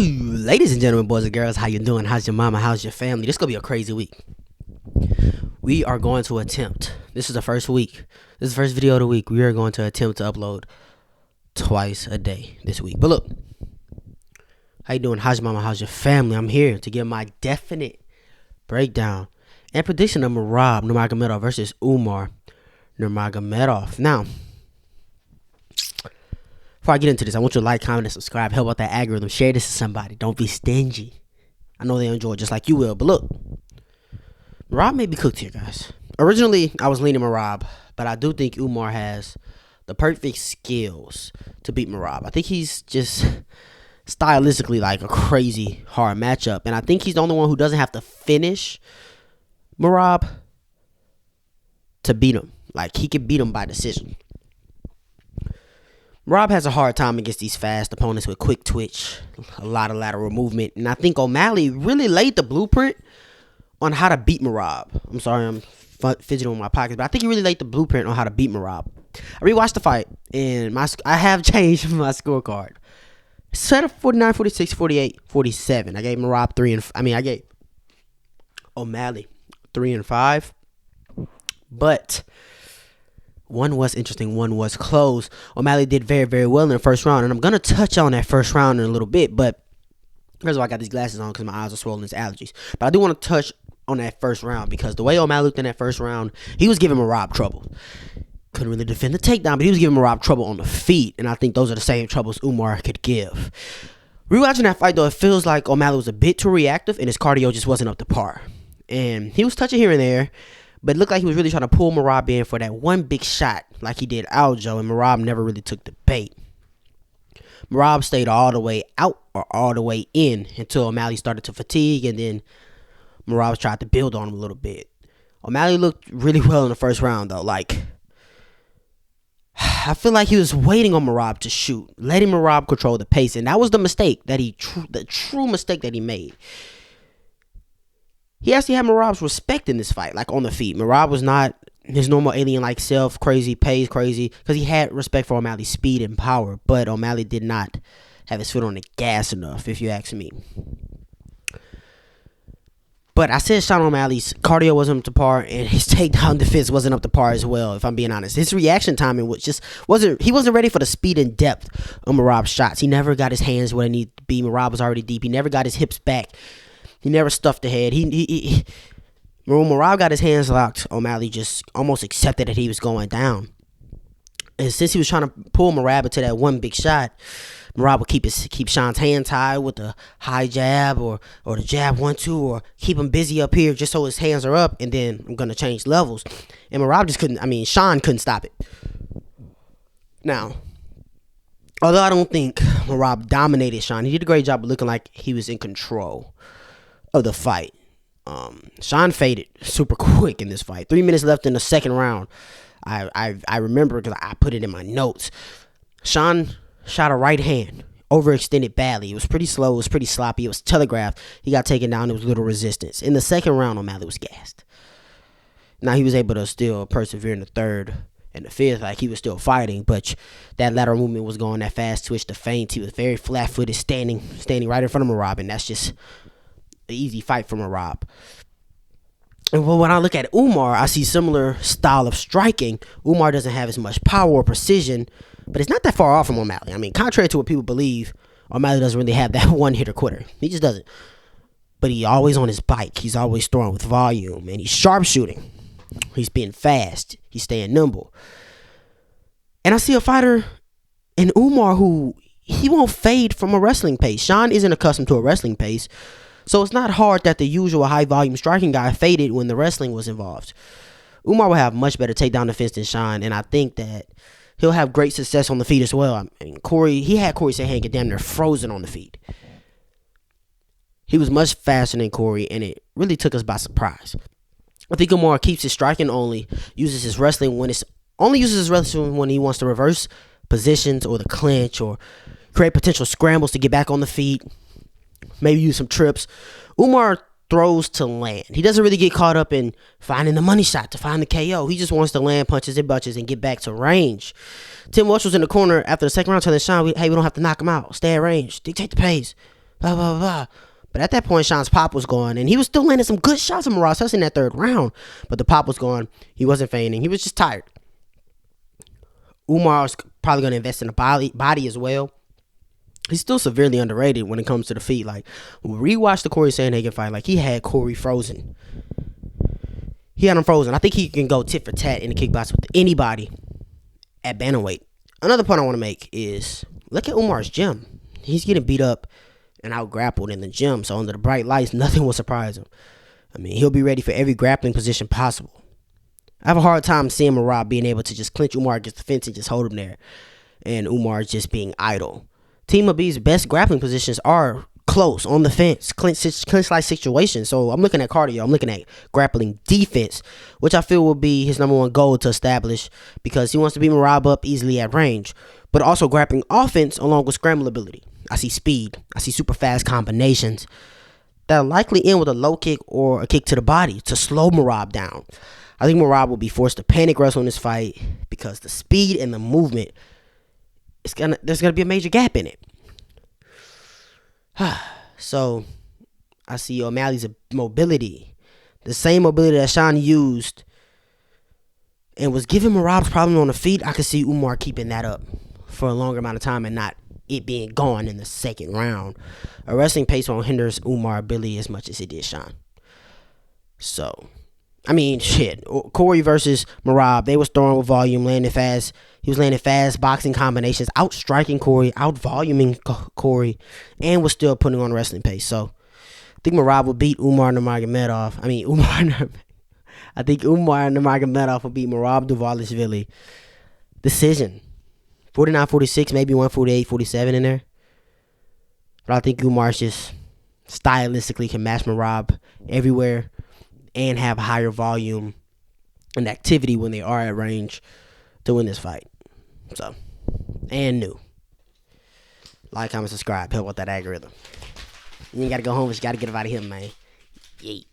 Ladies and gentlemen, boys and girls, how you doing? How's your mama? How's your family? This is gonna be a crazy week. We are going to attempt. This is the first week. This is the first video of the week. We are going to attempt to upload twice a day this week. But look, how you doing? How's your mama? How's your family? I'm here to give my definite breakdown and prediction of Merab Nurmagomedov versus Umar Nurmagomedov. Now, before I get into this, I want you to like, comment, and subscribe. Help out that algorithm. Share this to somebody. Don't be stingy. I know they enjoy it just like you will. But look, Merab may be cooked here, guys. Originally, I was leaning Merab, but I do think Umar has the perfect skills to beat Merab. I think he's just stylistically like a crazy hard matchup. And I think he's the only one who doesn't have to finish Merab to beat him. Like, he could beat him by decision. Merab has a hard time against these fast opponents with quick twitch, a lot of lateral movement, and I think O'Malley really laid the blueprint on how to beat Merab. I'm sorry, I'm fidgeting with my pockets, but I think he really laid the blueprint on how to beat Merab. I rewatched the fight, and I have changed my scorecard. Instead of 49, 46, 48, 47, I gave Merab I gave O'Malley 3 and 5, but one was interesting, one was close. O'Malley did very, very well in the first round, and I'm going to touch on that first round in a little bit, but first of all, I got these glasses on because my eyes are swollen. It's allergies. But I do want to touch on that first round because the way O'Malley looked in that first round, he was giving Merab trouble. Couldn't really defend the takedown, but he was giving Merab trouble on the feet, and I think those are the same troubles Umar could give. Rewatching that fight, though, it feels like O'Malley was a bit too reactive, and his cardio just wasn't up to par. And he was touching here and there, but it looked like he was really trying to pull Merab in for that one big shot like he did Aljo, and Merab never really took the bait. Merab stayed all the way out or all the way in until O'Malley started to fatigue, and then Merab tried to build on him a little bit. O'Malley looked really well in the first round, though. Like, I feel like he was waiting on Merab to shoot, letting Merab control the pace, and that was the mistake that the true mistake that he made. He actually had Merab's respect in this fight, like on the feet. Merab was not his normal alien-like self, crazy, pace, crazy, because he had respect for O'Malley's speed and power, but O'Malley did not have his foot on the gas enough, if you ask me. But I said Sean O'Malley's cardio wasn't up to par, and his takedown defense wasn't up to par as well, if I'm being honest. His reaction timing he wasn't ready for the speed and depth of Merab's shots. He never got his hands where they needed to be. Merab was already deep. He never got his hips back. He never stuffed the head. When Merab got his hands locked, O'Malley just almost accepted that he was going down. And since he was trying to pull Merab into that one big shot, Merab would keep Sean's hands high with the high jab or the jab 1-2, or keep him busy up here just so his hands are up, and then I'm going to change levels. And Merab Sean couldn't stop it. Now, although I don't think Merab dominated Sean, he did a great job of looking like he was in control of the fight. Sean faded super quick in this fight. 3 minutes left in the second round. I remember because I put it in my notes. Sean shot a right hand, overextended badly. It was pretty slow. It was pretty sloppy. It was telegraphed. He got taken down. There was little resistance. In the second round, O'Malley was gassed. Now, he was able to still persevere in the third and the fifth. Like, he was still fighting, but that lateral movement was going, that fast twitch, the feint. He was very flat-footed, standing right in front of Merab, and that's just an easy fight for Merab. And when I look at Umar, I see similar style of striking. Umar doesn't have as much power or precision, but it's not that far off from O'Malley. I mean, contrary to what people believe, O'Malley doesn't really have that one-hitter quitter. He just doesn't. But he's always on his bike. He's always throwing with volume, and he's sharpshooting. He's being fast. He's staying nimble. And I see a fighter in Umar who he won't fade from a wrestling pace. Sean isn't accustomed to a wrestling pace, so it's not hard that the usual high-volume striking guy faded when the wrestling was involved. Umar will have much better takedown defense than Sean, and I think that he'll have great success on the feet as well. I mean, he had Corey Sahan get damn near frozen on the feet. He was much faster than Corey, and it really took us by surprise. I think Umar keeps his striking only, uses his wrestling when he wants to reverse positions or the clinch or create potential scrambles to get back on the feet. Maybe use some trips. Umar throws to land. He doesn't really get caught up in finding the money shot to find the KO. He just wants to land punches and bunches and get back to range. Tim Welch was in the corner after the second round telling Sean, hey, we don't have to knock him out. Stay at range. Dictate the pace. blah, blah, blah. But at that point, Sean's pop was gone, and he was still landing some good shots on Merab, especially in that third round. But the pop was gone. He wasn't feigning. He was just tired. Umar was probably going to invest in the body as well. He's still severely underrated when it comes to the feet. Like, rewatch the Corey Sandhagen fight. Like, he had Corey frozen. He had him frozen. I think he can go tit for tat in the kickbox with anybody at bantamweight. Another point I want to make is, look at Umar's gym. He's getting beat up and out grappled in the gym. So under the bright lights, nothing will surprise him. I mean, he'll be ready for every grappling position possible. I have a hard time seeing Merab being able to just clinch Umar against the fence and just hold him there. And Umar just being idle. Team of B's best grappling positions are close, on the fence, clinch-like situations. So I'm looking at cardio. I'm looking at grappling defense, which I feel will be his number one goal to establish, because he wants to beat Merab up easily at range, but also grappling offense along with scramble ability. I see speed. I see super fast combinations that'll likely end with a low kick or a kick to the body to slow Merab down. I think Merab will be forced to panic wrestle in this fight because the speed and the movement, there's gonna be a major gap in it. So I see O'Malley's mobility, the same mobility that Sean used and was giving Merab's problem on the feet. I could see Umar keeping that up for a longer amount of time and not it being gone in the second round. A wrestling pace won't hinder Umar's ability as much as it did Sean. So, I mean, shit. Corey versus Merab, they was throwing with volume, landing fast. He was landing fast boxing combinations, out-striking Corey, out-voluming Corey, and was still putting on wrestling pace. So, I think Merab will beat Umar Nurmagomedov. I think Umar Nurmagomedov will beat Merab Dvalishvili. Decision. 49-46, maybe 148-47 in there. But I think Umar's just stylistically can match Merab everywhere and have higher volume and activity when they are at range to win this fight. So, and new. Like, comment, subscribe. Help with that algorithm. You ain't got to go home, but you got to get it out of here, man. Yeet.